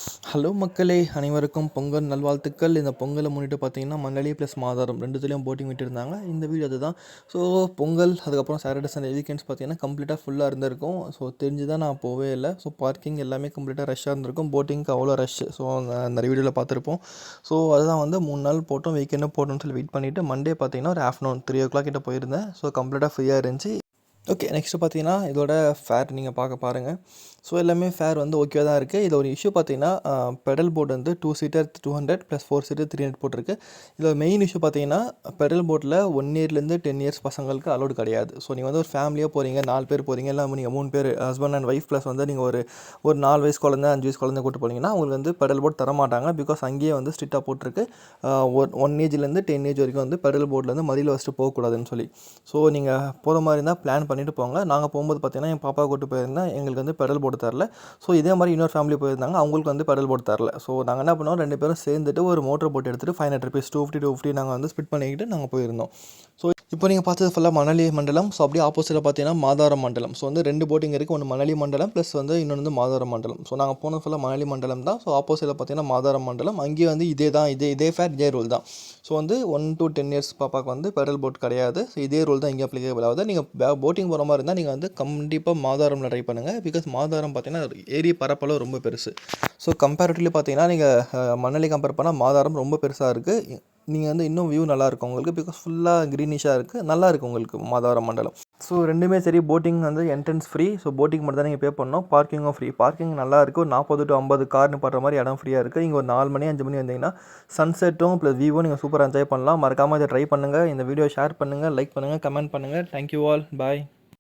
Hello மக்களே, அனைவருக்கும் பொங்கல் நல்வாழ்த்துக்கள். இந்த பொங்கலை முன்னிட்டு பார்த்தீங்கன்னா, மணலி ப்ளஸ் மாதாரம் 2துலேயும் போட்டிங் விட்டுருந்தாங்க. இந்த வீடியோ அதுதான். ஸோ பொங்கல் அதுக்கப்புறம் சாட்டர்டே, சண்டே வீக்கெண்ட்ஸ் பார்த்தீங்கன்னா, கம்ப்ளீட்டாக ஃபுல்லாக இருந்திருக்கும். ஸோ தெரிஞ்சு தான் நான் போவே இல்லை. ஸோ பார்க்கிங் எல்லாமே கம்ப்ளீட்டாக ரஷ்ஷாக இருந்திருக்கும். போட்டிங்க்கு அவ்வளோ ரஷ்ஷு. ஸோ நிறைய வீடியோவில் பார்த்துருப்போம். ஸோ அதுதான் வந்து 3 நாள் போட்டோம், வீக்கெண்டும் போட்டோம்னு சொல்லி வெயிட் பண்ணிவிட்டு மண்டே பார்த்தீங்கன்னா ஒரு ஆஃப்டர்நூன் 3 o'clock கிட்ட போயிருந்தேன். ஸோ கம்ப்ளீட்டாக ஃப்ரீயாக இருந்துச்சு. ஓகே, நெக்ஸ்ட்டு பார்த்தீங்கன்னா இதோட ஃபேர் நீங்கள் பாருங்கள். ஸோ எல்லாமே ஃபேர் வந்து ஓகே தான் இருக்குது. இதில் ஒரு இஷ்யூ பார்த்தீங்கன்னா, பெடல் போர்டு வந்து 2 சீட்டர் 200 ப்ளஸ் 4 சீட்டர் 300 போட்டிருக்கு. இதில் மெயின் இஷ்யூ பார்த்தீங்கன்னா, பெடல் போர்டில் 1 இயர்லேருந்து 10 இயர்ஸ் பசங்களுக்கு அலோடு கிடையாது. ஸோ நீங்கள் வந்து ஒரு ஃபேமிலியாக போகிறீங்க, 4 பேர் போகிறீங்க, இல்லை நீங்கள் 3 பேர் ஹஸ்பண்ட் அண்ட் ஒய்ஃப் ப்ளஸ் வந்து நீங்கள் ஒரு ஒரு 4 வயசு குழந்தை 5 வயசு குழந்தை கூட்டு போனீங்கன்னா உங்களுக்கு வந்து பெடல் போர்டு தரமாட்டாங்க. பிகாஸ் அங்கேயே வந்து ஸ்ட்ரிக்டாக போட்டிருக்கு. 1 ஏஜ்லேருந்து 10 ஏஜ் வரைக்கும் வந்து பெடல் போர்டில் வந்து மடியில் வச்சுட்டு போகக்கூடாதுன்னு சொல்லி. ஸோ நீங்கள் போகிற மாதிரி இருந்தால் பிளான் பண்ணிவிட்டு போங்க. நாங்கள் போகும்போது பார்த்தீங்கன்னா, என் பாப்பா கூட்டு போயிருந்தேன், எங்களுக்கு வந்து பெடல் போர்டு தரல. ஸோ இதே மாதிரி இன்னொரு ஃபேமிலி போயிருந்தாங்க, அவங்களுக்கு வந்து பெடல் போர்டு தரல. ஸோ நாங்கள் என்ன பண்ணோம், 2 பேரும் சேர்ந்துட்டு ஒரு மோட்டர் போட் எடுத்துகிட்டு 500 rupees 250 நாங்கள் வந்து ஸ்பிட் பண்ணிக்கிட்டு நாங்கள் போயிருந்தோம். ஸோ இப்போ நீங்கள் பார்த்தது ஃபுல்லாக மணலி மண்டலம். ஸோ அப்படியே ஆப்போசிட்டில் பார்த்தீங்கன்னா மாதாரம் மண்டலம். ஸோ வந்து 2 போட்டிங் இருக்குது. ஒன்று மணலி மண்டலம் ப்ளஸ் வந்து இன்னொன்று வந்து மாதாரம் மண்டலம். ஸோ நாங்கள் போனது ஃபுல்லாக மணலி மண்டலம் தான். ஸோ ஆப்போசிட்டில் பார்த்தீங்கன்னா மாதாரம் மண்டலம். அங்கேயே வந்து இதே ஃபேர் இதே ரூல் தான். ஸோ வந்து 1 to 10 இயர்ஸ் பாப்பாவுக்கு வந்து பெடல் போட் கிடையாது. ஸோ இதே ரூல் தான் இங்கே அப்ளிகேபிள் ஆகுது. நீங்கள் போட்டிங் போகிற மாதிரி இருந்தால் நீங்கள் வந்து கண்டிப்பாக மாதாரமில் ட்ரை பண்ணுங்கள். பிகாஸ் மாதாரம் பார்த்தீங்கன்னா ஏரி பரப்பளவு ரொம்ப பெருசு. ஸோ கம்பேரிட்டிவ்லி பார்த்தீங்கன்னா நீங்கள் மணலி கம்பேர் பண்ணால் மாதாரம் ரொம்ப பெருசாக இருக்குது. நீங்கள் வந்து இன்னும் வியூ நல்லாயிருக்கும் உங்களுக்கு. பிகாஸ் ஃபுல்லாக க்ரீனிஷாக இருக்குது, நல்லாயிருக்கும் உங்களுக்கு மாதாவரம் மண்டலம். ஸோ ரெண்டுமே சரி. போட்டிங் வந்து என்ட்ரன்ஸ் ஃப்ரீ. ஸோ போட்டிங் மட்டும் தான் நீங்கள் பே பண்ணணும். பார்க்கிங்கும் ஃப்ரீ. பார்க்கிங் நல்லா இருக்குது. ஒரு 40 to 50 கார் நிப்பாட்டுற மாதிரி இடம் ஃப்ரீயாக இருக்குது. இங்கே ஒரு 4 மணி 5 மணி வந்தீங்கன்னா சன்செட்டும் ப்ளஸ் வியூவும் நீங்கள் சூப்பராக என்ஜாய் பண்ணலாம். மறக்காமல் இதை ட்ரை பண்ணுங்கள். இந்த வீடியோ ஷேர் பண்ணுங்கள், லைக் பண்ணுங்கள், கமெண்ட் பண்ணுங்கள். Thank you all. பாய்.